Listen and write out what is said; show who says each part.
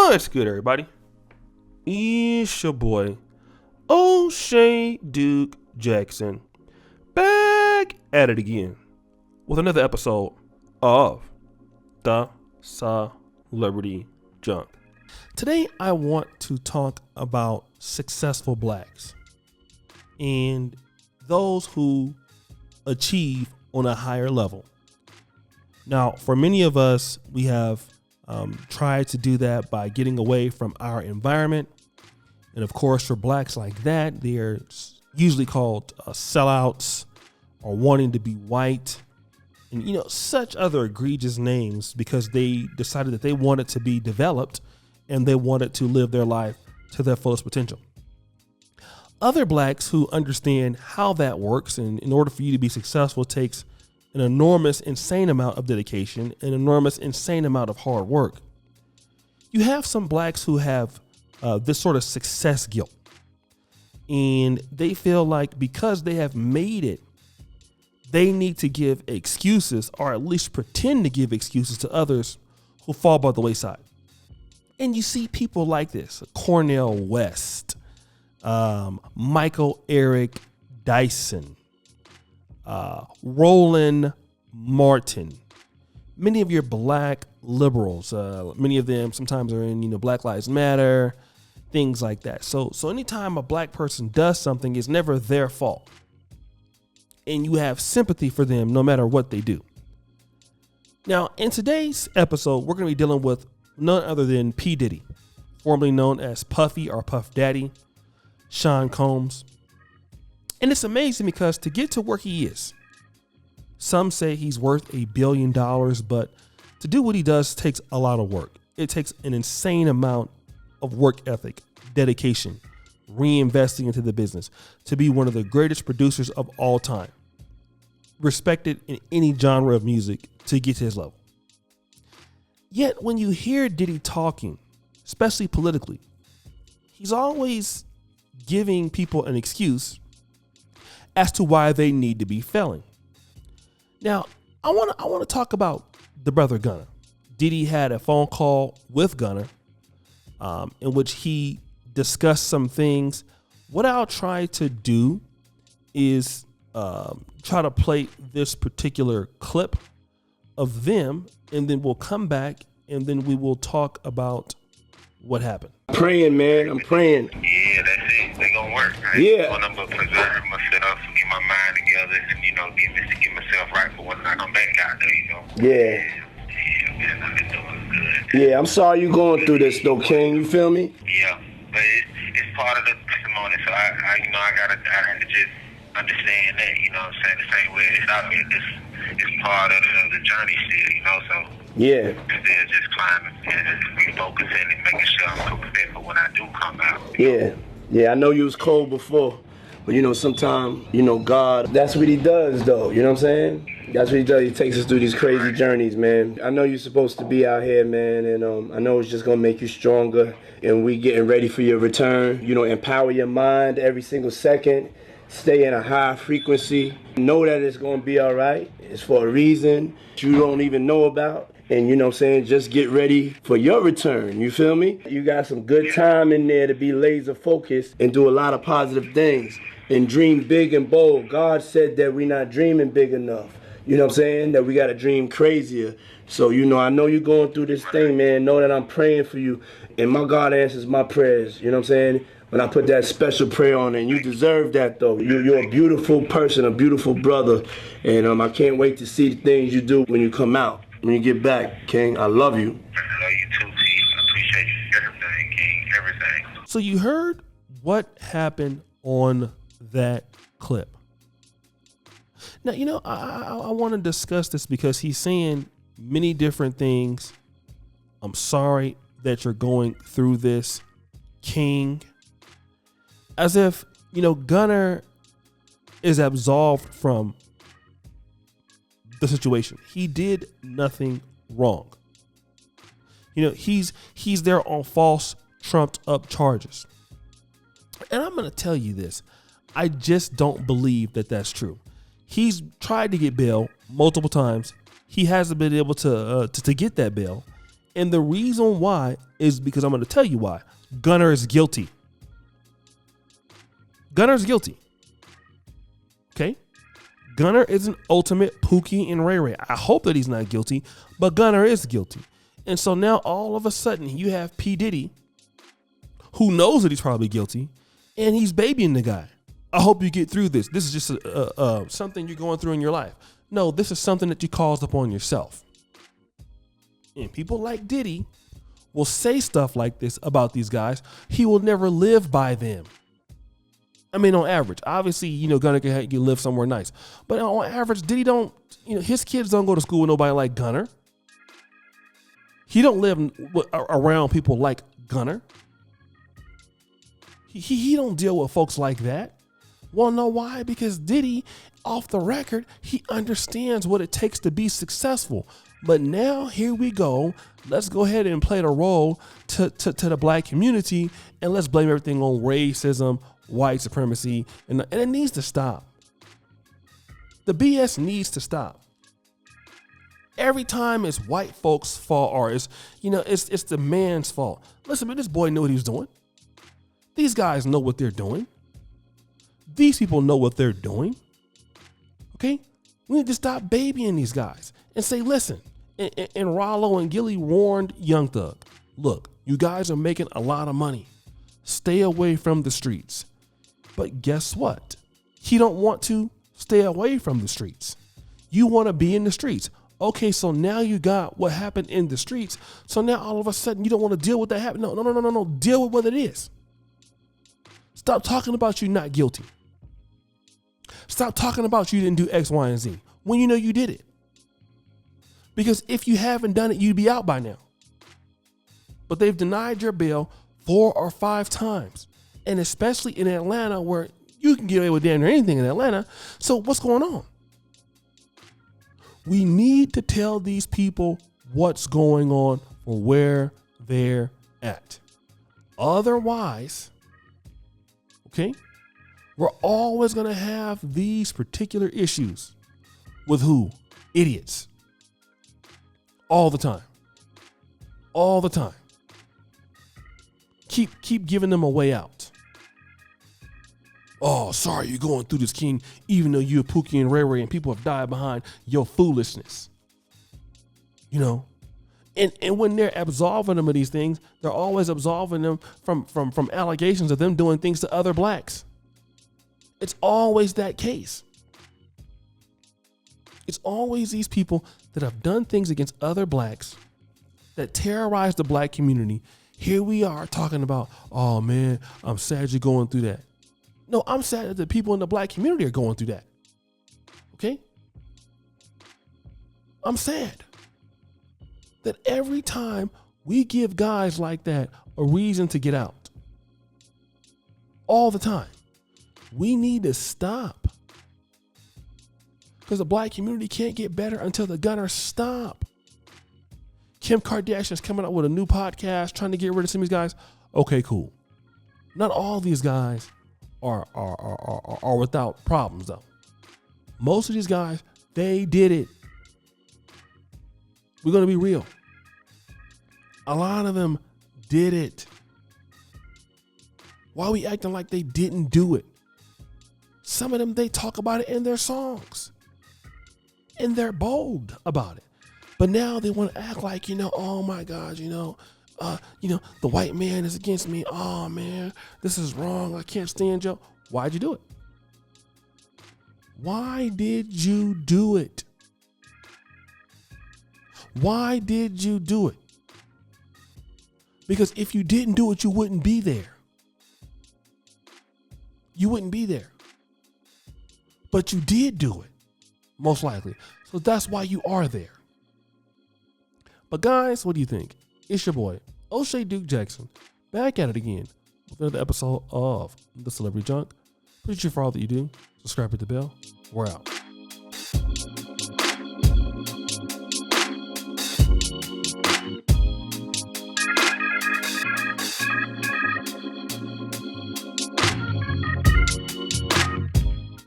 Speaker 1: What's good, everybody? It's your boy, O'Shea Duke Jackson, back at it again with another episode of The Celebrity Junk. Today, I want to talk about successful blacks and those who achieve on a higher level. Now, for many of us, we have tried to do that by getting away from our environment. And of course, for blacks like that, they're usually called sellouts or wanting to be white and, such other egregious names because they decided that they wanted to be developed and they wanted to live their life to their fullest potential. Other blacks who understand how that works, and in order for you to be successful, takes an enormous, insane amount of dedication, an enormous, insane amount of hard work. You have some blacks who have this sort of success guilt, and they feel like because they have made it, they need to give excuses, or at least pretend to give excuses to others who fall by the wayside. And you see people like this: Cornel West, Michael Eric Dyson, Roland Martin, many of your black liberals, many of them sometimes are in, Black Lives Matter, things like that. So anytime a black person does something, it's never their fault. And you have sympathy for them no matter what they do. Now, in today's episode, we're going to be dealing with none other than P. Diddy, formerly known as Puffy or Puff Daddy, Sean Combs. And it's amazing because to get to where he is, some say he's worth $1 billion, but to do what he does takes a lot of work. It takes an insane amount of work ethic, dedication, reinvesting into the business to be one of the greatest producers of all time, respected in any genre of music to get to his level. Yet when you hear Diddy talking, especially politically, he's always giving people an excuse as to why they need to be failing. Now, I want to talk about the brother Gunna. Diddy had a phone call with Gunna in which he discussed some things. What I'll try to do is try to play this particular clip of them, and then we'll come back and then we will talk about what happened.
Speaker 2: Praying, man. I'm praying.
Speaker 3: Yeah, that's it. They gonna work, right?
Speaker 2: Yeah.
Speaker 3: When I'm gonna preserve myself, get my mind together, and get myself right for when I come back out there,
Speaker 2: Yeah.
Speaker 3: Yeah, man, I've been doing good.
Speaker 2: Yeah, I'm sorry you going through this though, King. You feel me?
Speaker 3: Yeah, but it's part of the testimony, so I gotta just understand that, what I'm saying? The same way it's out there, it's part of the journey still, so.
Speaker 2: Yeah.
Speaker 3: Instead of just climbing and refocusing and making sure I'm prepared for when I do come out.
Speaker 2: Yeah. Yeah, I know you was cold before, but sometimes, God, that's what he does though, you know what I'm saying? That's what he does. He takes us through these crazy journeys, man. I know you're supposed to be out here, man, and I know it's just gonna make you stronger, and we getting ready for your return. Empower your mind every single second. Stay in a high frequency. Know that it's gonna be all right. It's for a reason you don't even know about. And just get ready for your return. You feel me? You got some good time in there to be laser focused and do a lot of positive things and dream big and bold. God said that we're not dreaming big enough. You know what I'm saying? That we got to dream crazier. So, I know you're going through this thing, man. Know that I'm praying for you. And my God answers my prayers. You know what I'm saying? When I put that special prayer on it, and you deserve that, though. You're a beautiful person, a beautiful brother. And I can't wait to see the things you do when you come out. When you get back, King, I love you.
Speaker 3: I love you too, T. I appreciate you. Everything, King. Everything.
Speaker 1: So you heard what happened on that clip. Now, I want to discuss this because he's saying many different things. I'm sorry that you're going through this, King. As if, Gunna is absolved from the situation. He did nothing wrong. He's there on false, trumped up charges. And I'm going to tell you this. I just don't believe that that's true. He's tried to get bail multiple times. He hasn't been able to get that bail. And the reason why is because I'm going to tell you why. Gunner is guilty. Gunner's guilty. Okay? Gunner is an ultimate Pookie and Ray Ray. I hope that he's not guilty, but Gunner is guilty. And so now all of a sudden you have P. Diddy, who knows that he's probably guilty, and he's babying the guy. I hope you get through this. This is just something you're going through in your life. No, this is something that you caused upon yourself. And people like Diddy will say stuff like this about these guys. He will never live by them. I mean, on average, obviously, Gunner can live somewhere nice. But on average, Diddy don't, his kids don't go to school with nobody like Gunner. He don't live around people like Gunner. He don't deal with folks like that. Well, know why? Because Diddy, off the record, he understands what it takes to be successful. But now here we go. Let's go ahead and play the role to the black community, and let's blame everything on racism, white supremacy, and it needs to stop. The BS needs to stop. Every time it's white folks' fault, or it's the man's fault. Listen, man, this boy knew what he was doing. These guys know what they're doing. These people know what they're doing. Okay? We need to stop babying these guys and say, listen, and Rollo and Gilly warned Young Thug, look, you guys are making a lot of money. Stay away from the streets. But guess what? He don't want to stay away from the streets. You want to be in the streets. Okay, so now you got what happened in the streets. So now all of a sudden you don't want to deal with that happen. No. Deal with what it is. Stop talking about you not guilty. Stop talking about you didn't do X, Y, and Z when you know you did it. Because if you haven't done it, you'd be out by now. But they've denied your bail 4 or 5 times. And especially in Atlanta, where you can get away with damn near anything in Atlanta. So what's going on? We need to tell these people what's going on or where they're at. Otherwise, okay, we're always going to have these particular issues with who? Idiots. All the time. All the time. Keep giving them a way out. Oh, sorry, you're going through this, King, even though you're Pookie and Ray Ray and people have died behind your foolishness. And when they're absolving them of these things, they're always absolving them from allegations of them doing things to other blacks. It's always that case. It's always these people that have done things against other blacks that terrorize the black community. Here we are talking about, oh man, I'm sad you're going through that. No, I'm sad that the people in the black community are going through that. Okay? I'm sad that every time we give guys like that a reason to get out, all the time, we need to stop. Because the black community can't get better until the gunners stop. Kim Kardashian is coming out with a new podcast trying to get rid of some of these guys. Okay, cool. Not all these guys are without problems, though. Most of these guys, they did it. We're going to be real. A lot of them did it. Why are we acting like they didn't do it? Some of them, they talk about it in their songs. And they're bold about it. But now they want to act like, oh my God, the white man is against me. Oh man, this is wrong. I can't stand you. Why'd you do it? Why did you do it? Why did you do it? Because if you didn't do it, you wouldn't be there. You wouldn't be there. But you did do it, most likely. So that's why you are there. But guys, what do you think? It's your boy, O'Shea Duke Jackson, back at it again with another episode of The Celebrity Junk. Appreciate you for all that you do. Subscribe, hit the bell. We're out.